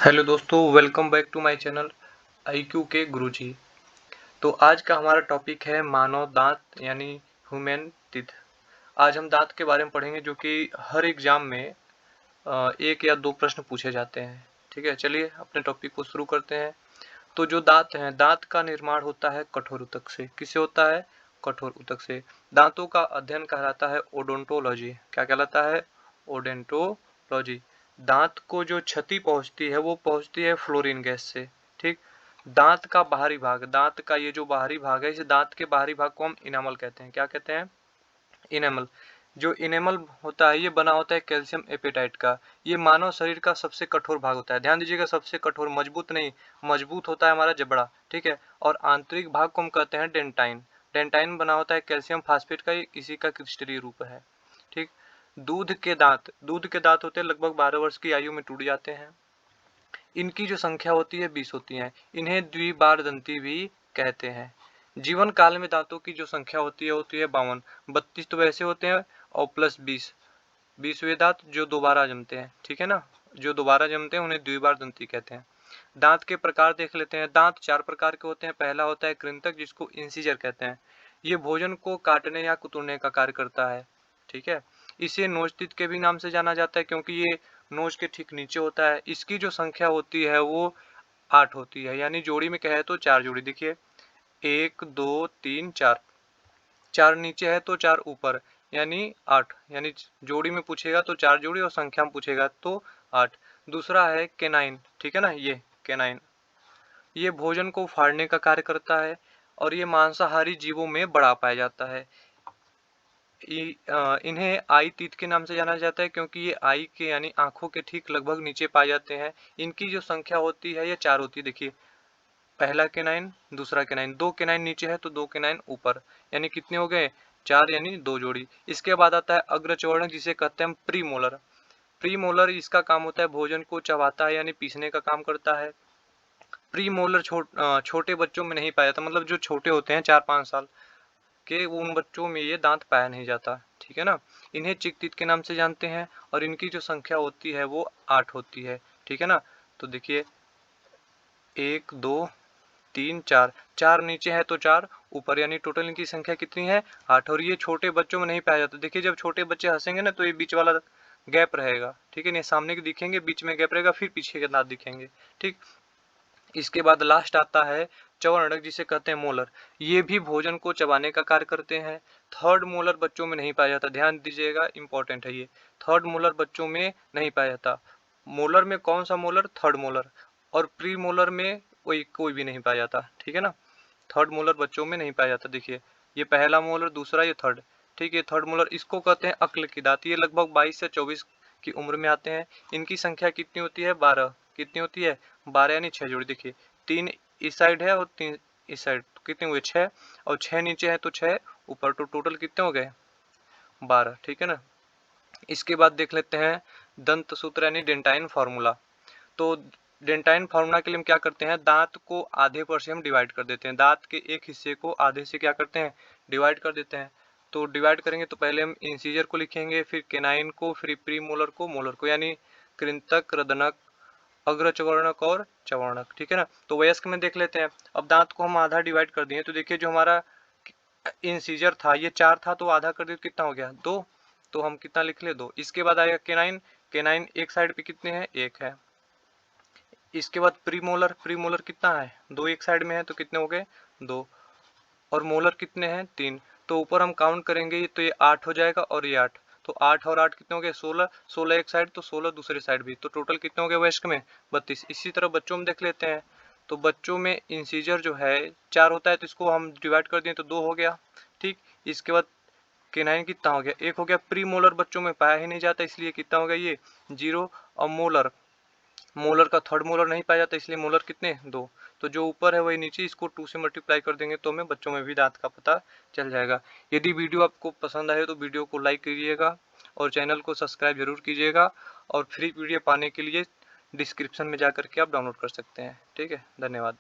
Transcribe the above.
Hello दोस्तों, welcome back to my channel IQ के गुरुजी। तो आज का हमारा टॉपिक है मानव दांत यानी ह्यूमन टीथ। आज हम दांत के बारे में पढ़ेंगे जो कि हर एग्जाम में एक या दो प्रश्न पूछे जाते हैं। ठीक है, चलिए अपने टॉपिक को शुरू करते हैं। तो जो दांत हैं, दांत का निर्माण होता है कठोर ऊतक से। किससे होता है? कठोर ऊतक से। दांतों का अध्ययन कहलाता है ओडोंटोलॉजी। क्या कहलाता है? ओडेंटोलॉजी। दांत को जो क्षति पहुंचती है वो पहुंचती है फ्लोरीन गैस से। ठीक। दांत का बाहरी भाग, दांत का ये जो बाहरी भाग है, इस दांत के बाहरी भाग को हम इनामल कहते हैं। क्या कहते हैं? इनेमल। जो इनेमल होता है ये बना होता है कैल्शियम एपेटाइट का। ये मानव शरीर का सबसे कठोर भाग होता है। ध्यान दीजिएगा, सबसे कठोर, मजबूत नहीं। मजबूत होता है हमारा जबड़ा। ठीक है। और आंतरिक भाग को हम कहते हैं डेंटाइन। डेंटाइन बना होता है कैल्शियम फास्फेट का, इसी का क्रिस्टलीय रूप है। ठीक। दूध के दांत, दूध के दांत होते हैं लगभग 12 वर्ष की आयु में टूट जाते हैं। इनकी जो संख्या होती है 20 होती है। इन्हें द्विबारदंती भी कहते हैं। जीवन काल में दांतों की जो संख्या होती है 52। 32 तो वैसे होते हैं और प्लस 20, 20 वे दांत जो दोबारा जमते हैं। ठीक है ना, जो दोबारा जमते हैं उन्हें द्विबारदंती कहते हैं। दांत के प्रकार देख लेते हैं। दांत 4 प्रकार के होते हैं। पहला होता है कृंतक, जिसको इंसिजर कहते हैं। ये भोजन को काटने या कुतरने का कार्य करता है। ठीक है। इसे नोचतीत के भी नाम से जाना जाता है क्योंकि ये नोच के ठीक नीचे होता है। इसकी जो संख्या होती है वो 8 होती है, यानी जोड़ी में कहे तो 4 जोड़ी। देखिए, 1 2 3 4। 4 नीचे है तो 4 ऊपर, यानी 8। यानी जोड़ी में पूछेगा तो 4 जोड़ी और संख्या में पूछेगा तो 8। दूसरा है केनाइन। ठीक है ना, ये केनाइन, ये भोजन को फाड़ने का कार्य करता है और ये मांसाहारी जीवों में बड़ा पाया जाता है। इन्हें आई तीत के नाम से जाना जाता है क्योंकि ये आई के यानी आंखों के ठीक लगभग नीचे पाए जाते हैं। इनकी जो संख्या होती है ये 4 होती है। देखिए, पहला केनाइन, दूसरा केनाइन, 2 केनाइन नीचे है तो 2 केनाइन ऊपर, यानी कितने हो गए? 4, यानी 2 जोड़ी। इसके बाद आता है अग्रचौर्ण, जिसे कहते हैं प्रीमोलर। प्रीमोलर, इसका काम होता है भोजन को चबाता है यानी पीसने का काम करता है। प्रीमोलर छोटे बच्चों में नहीं पाया जाता, मतलब जो छोटे होते हैं 4-5 साल के, उन बच्चों में ये दांत पाया नहीं जाता। ठीक है ना। इन्हें चिकटीथ के नाम से जानते हैं और इनकी जो संख्या होती है वो 8 होती है। ठीक है ना। तो देखिए, 1 2 3 4, 4 नीचे है तो 4 ऊपर, यानी टोटल इनकी संख्या कितनी है? 8। और ये छोटे बच्चों में नहीं पाया जाता। देखिए, जब छोटे बच्चे हंसेंगे ना तो ये बीच वाला गैप रहेगा। ठीक है, नहीं सामने के दिखेंगे, बीच में गैप रहेगा, फिर पीछे के दांत दिखेंगे। ठीक। इसके बाद लास्ट आता है चौवर्णक, जिसे कहते हैं मोलर। ये भी भोजन को चबाने का कार्य करते हैं। थर्ड मोलर बच्चों में नहीं पाया जाता। ध्यान दीजिएगा, इंपॉर्टेंट है ये। थर्ड मोलर बच्चों में नहीं पाया जाता। मोलर में कौन सा मोलर? Third molar. और प्री मोलर में कोई भी नहीं पाया जाता। ठीक है ना। थर्ड मोलर बच्चों में नहीं पाया जाता। देखिए, ये पहला मोलर, दूसरा, ये थर्ड। ठीक है, थर्ड मोलर, इसको कहते हैं अक्ल की दांत। ये लगभग 22 से 24 की उम्र में आते हैं। इनकी संख्या कितनी होती है? 12। कितनी होती है? 12, यानी 6 जोड़ी। देखिए, 3 इस साइड है और 3 इस साइड, तो कितने हुए? 6। और 6 नीचे है तो 6 ऊपर, तो टोटल कितने हो गए? 12। ठीक है ना। इसके बाद देख लेते हैं दंत सूत्र यानी डेंटाइन फार्मूला। तो डेंटाइन फार्मूला के लिए हम क्या करते हैं? दांत को आधे पर से हम डिवाइड कर देते हैं। दांत के एक हिस्से को आधे से क्या करते हैं? डिवाइड कर देते हैं। तो डिवाइड करेंगे तो पहले हम इंसीजर को लिखेंगे, फिर केनाइन को, फिर प्री मोलर को, मोलर को, यानी कृंतक, रदनक, अग्रचवर्णक और चवर्णक। ठीक है ना। तो वयस्क में देख लेते हैं। अब दांत को हम आधा डिवाइड कर दिए, तो देखिए जो हमारा इंसीजर था ये 4 था, तो आधा कर दिए तो कितना हो गया? 2। तो हम कितना लिख ले? 2। इसके बाद आएगा केनाइन। केनाइन एक साइड पे कितने हैं? 1 है। इसके बाद प्रीमोलर, प्रीमोलर कितना है? 2 एक साइड में है तो कितने हो गए? 2। और मोलर कितने हैं? 3। तो ऊपर हम काउंट करेंगे तो ये 8 हो जाएगा और ये 8। तो 8 और 8 कितने हो गए? 16। 16 एक साइड तो 16 दूसरी साइड भी, तो टोटल कितने हो गए वयस्क में? 32। इसी तरह बच्चों में देख लेते हैं। तो बच्चों में इंसीजर जो है 4 होता है, तो इसको हम डिवाइड कर दिए तो 2 हो गया। ठीक। इसके बाद केनाइन कितना हो गया? 1 हो गया। प्री मोलर बच्चों में पाया ही नहीं जाता, इसलिए कितना हो गया? ये 0। और मोलर, मोलर का थर्ड मोलर नहीं पाया जाता, इसलिए मोलर कितने? 2। तो जो ऊपर है वही नीचे, इसको 2 से मल्टीप्लाई कर देंगे तो हमें बच्चों में भी दांत का पता चल जाएगा। यदि वीडियो आपको पसंद आए तो वीडियो को लाइक कीजिएगा और चैनल को सब्सक्राइब जरूर कीजिएगा। और फ्री वीडियो पाने के लिए डिस्क्रिप्शन में जा करके आप डाउनलोड कर सकते हैं। ठीक है, धन्यवाद।